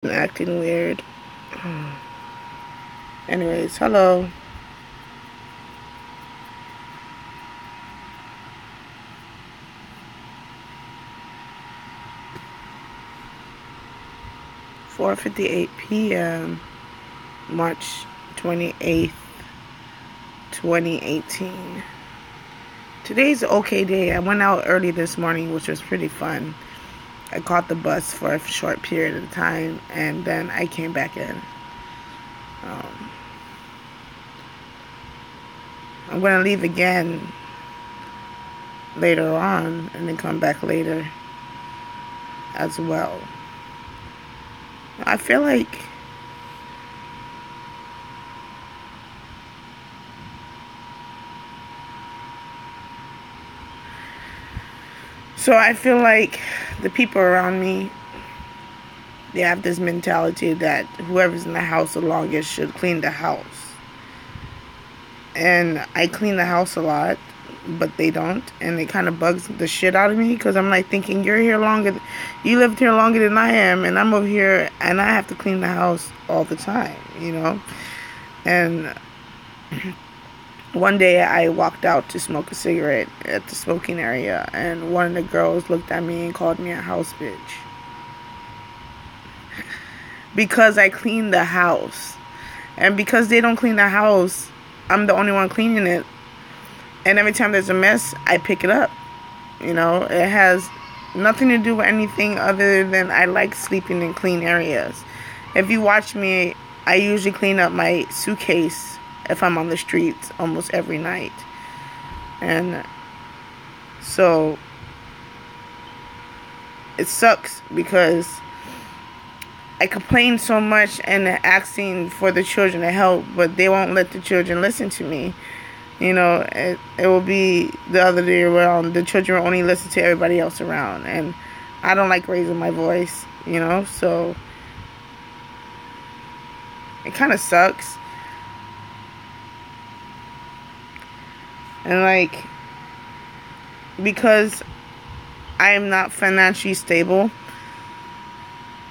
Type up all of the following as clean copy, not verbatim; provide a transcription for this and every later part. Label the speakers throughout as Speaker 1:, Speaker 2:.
Speaker 1: Acting weird. Anyways, hello. (4:58 p.m. March 28th, 2018. Today's an okay day. I went out early this morning, which was pretty fun. I caught the bus for a short period of time, and then I came back in. I'm going to leave again later on, and then come back later as well. I feel like the people around me, they have this mentality that whoever's in the house the longest should clean the house. And I clean the house a lot, but they don't, and it kind of bugs the shit out of me, because I'm like thinking, you lived here longer than I am, and I'm over here and I have to clean the house all the time, and one day I walked out to smoke a cigarette at the smoking area, and one of the girls looked at me and called me a house bitch because I clean the house. And because they don't clean the house, I'm the only one cleaning it. And every time there's a mess, I pick it up. It has nothing to do with anything other than I like sleeping in clean areas. If you watch me, I usually clean up my suitcase if I'm on the streets almost every night. And so it sucks because I complain so much and asking for the children to help, but they won't let the children listen to me. It will be the other day around. The children will only listen to everybody else around. And I don't like raising my voice, so it kind of sucks. And because I am not financially stable,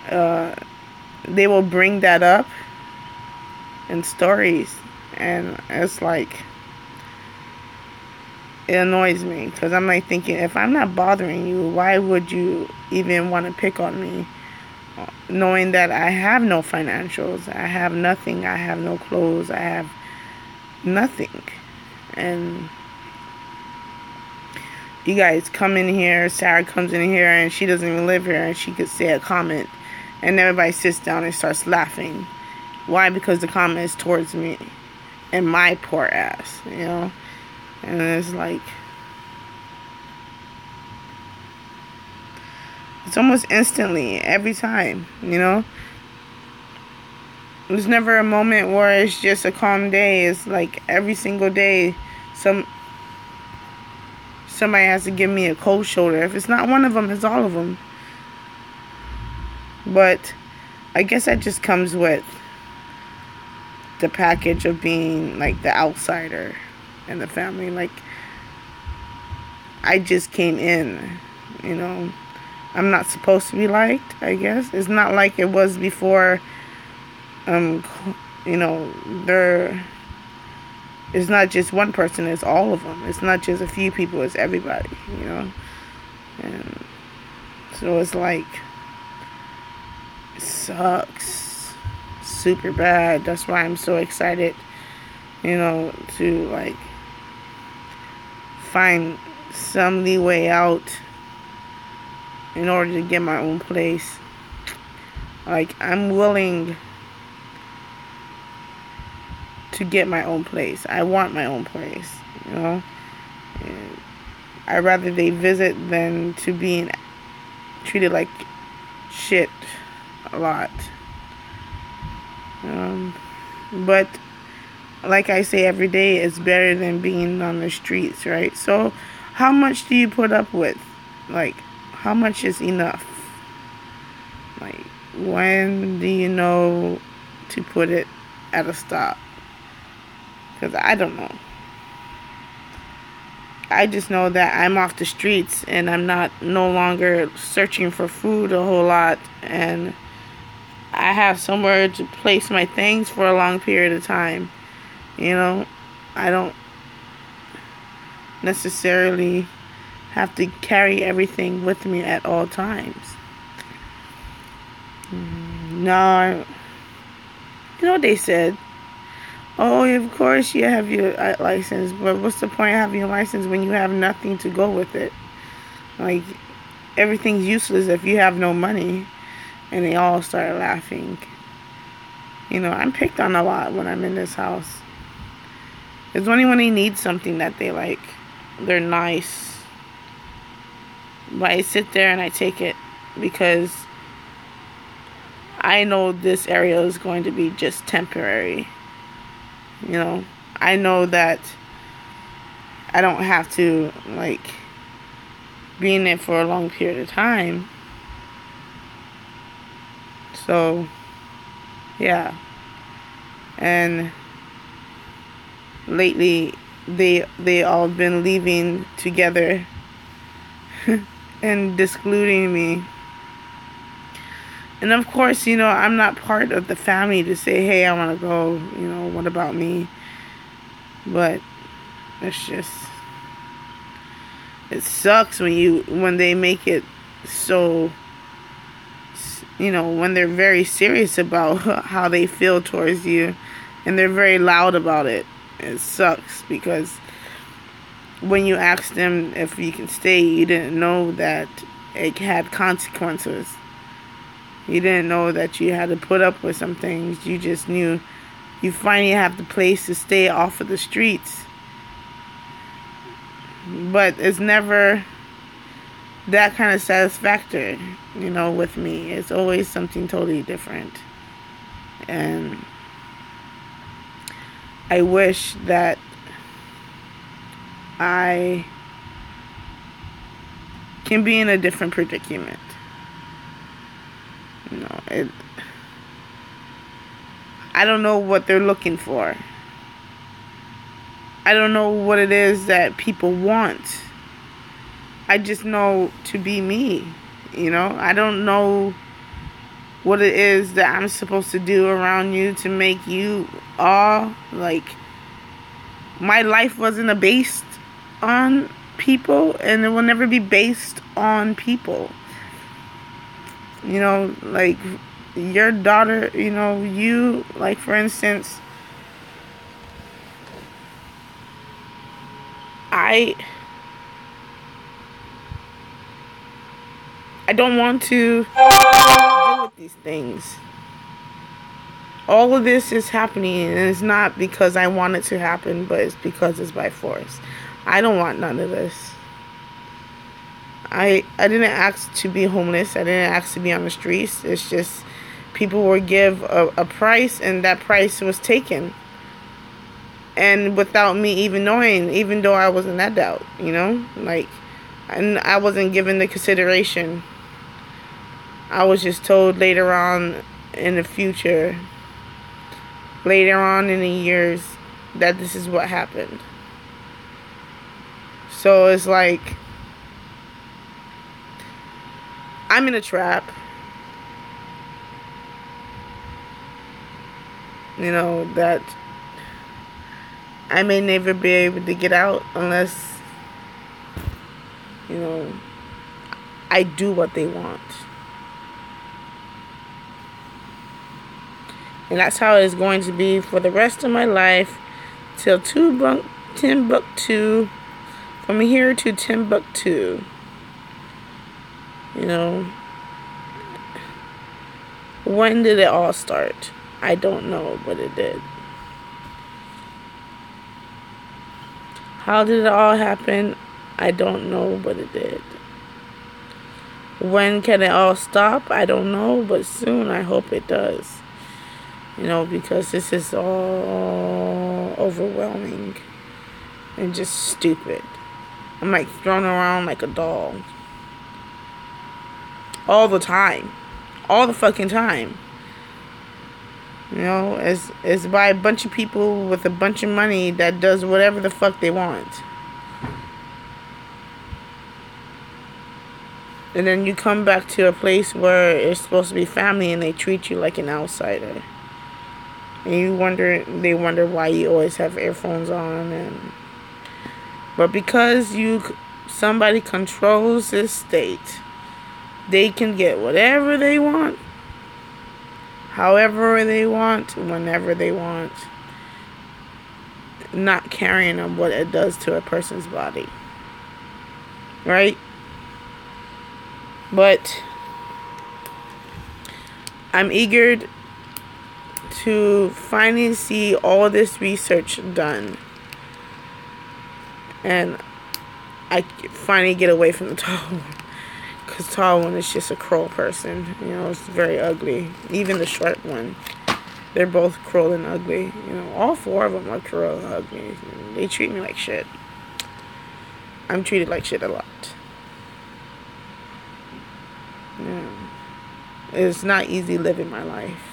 Speaker 1: they will bring that up in stories, and it's like, it annoys me, because I'm like thinking, if I'm not bothering you, why would you even want to pick on me, knowing that I have no financials, I have nothing, I have no clothes, I have nothing. And you guys come in here, Sarah comes in here, and she doesn't even live here, and she could say a comment, and everybody sits down and starts laughing. Why? Because the comment is towards me and my poor ass, And it's like, it's almost instantly every time, There's never a moment where it's just a calm day. It's like every single day somebody has to give me a cold shoulder. If it's not one of them, it's all of them. But I guess that just comes with the package of being like the outsider in the family. Like, I just came in, I'm not supposed to be liked, I guess. It's not like it was before. It's not just one person, it's all of them. It's not just a few people, it's everybody, And so it's like, it sucks super bad. That's why I'm so excited, to find some leeway out in order to get my own place. I'm willing to get my own place. I want my own place, And I'd rather they visit than to be treated like shit a lot. But like I say every day, it's better than being on the streets, right? So how much do you put up with? How much is enough? When do you know to put it at a stop? Because I don't know. I just know that I'm off the streets and I'm no longer searching for food a whole lot, and I have somewhere to place my things for a long period of time. You know, I don't necessarily have to carry everything with me at all times. No, you know what they said? Oh, of course you have your license, but what's the point of having your license when you have nothing to go with it? Like, everything's useless if you have no money. And they all started laughing. You know, I'm picked on a lot when I'm in this house. It's only when they need something that they're nice. But I sit there and I take it because I know this area is going to be just temporary. You know, I know that I don't have to, be in it for a long period of time. So, yeah. And lately, they all been leaving together and excluding me. And of course, you know, I'm not part of the family to say, hey, I want to go, you know, what about me? But it's just, it sucks when they make it so, you know, when they're very serious about how they feel towards you and they're very loud about it. It sucks because when you ask them if you can stay, you didn't know that it had consequences. You didn't know that you had to put up with some things. You just knew you finally have the place to stay off of the streets. But it's never that kind of satisfactory, you know, with me. It's always something totally different. And I wish that I can be in a different predicament. You know, I don't know what they're looking for. I don't know what it is that people want. I just know to be me, you know. I don't know what it is that I'm supposed to do around you to make you all, my life wasn't based on people, and it will never be based on people. You know, your daughter, you know, you, for instance, I don't want to deal with these things. All of this is happening, and it's not because I want it to happen, but it's because it's by force. I don't want none of this. I didn't ask to be homeless. I didn't ask to be on the streets. It's just people would give a price, and that price was taken. And without me even knowing, even though I was in that doubt, you know? And I wasn't given the consideration. I was just told later on in the future, later on in the years, that this is what happened. So it's I'm in a trap. You know, that I may never be able to get out unless, you know, I do what they want. And that's how it's going to be for the rest of my life till Timbuktu, from here to Timbuktu. You know, when did it all start? I don't know, but it did. How did it all happen? I don't know, but it did. When can it all stop? I don't know, but soon I hope it does. You know, because this is all overwhelming and just stupid. I'm thrown around like a doll. All the time. All the fucking time. You know, it's by a bunch of people with a bunch of money that does whatever the fuck they want. And then you come back to a place where it's supposed to be family and they treat you like an outsider. And they wonder why you always have earphones on. But because somebody controls this state, they can get whatever they want, however they want, whenever they want, not caring on what it does to a person's body. Right? But I'm eager to finally see all this research done. And I finally get away from the tall one. Because tall one is just a cruel person. You know, it's very ugly. Even the short one. They're both cruel and ugly. You know, all four of them are cruel and ugly. They treat me like shit. I'm treated like shit a lot. Yeah. It's not easy living my life.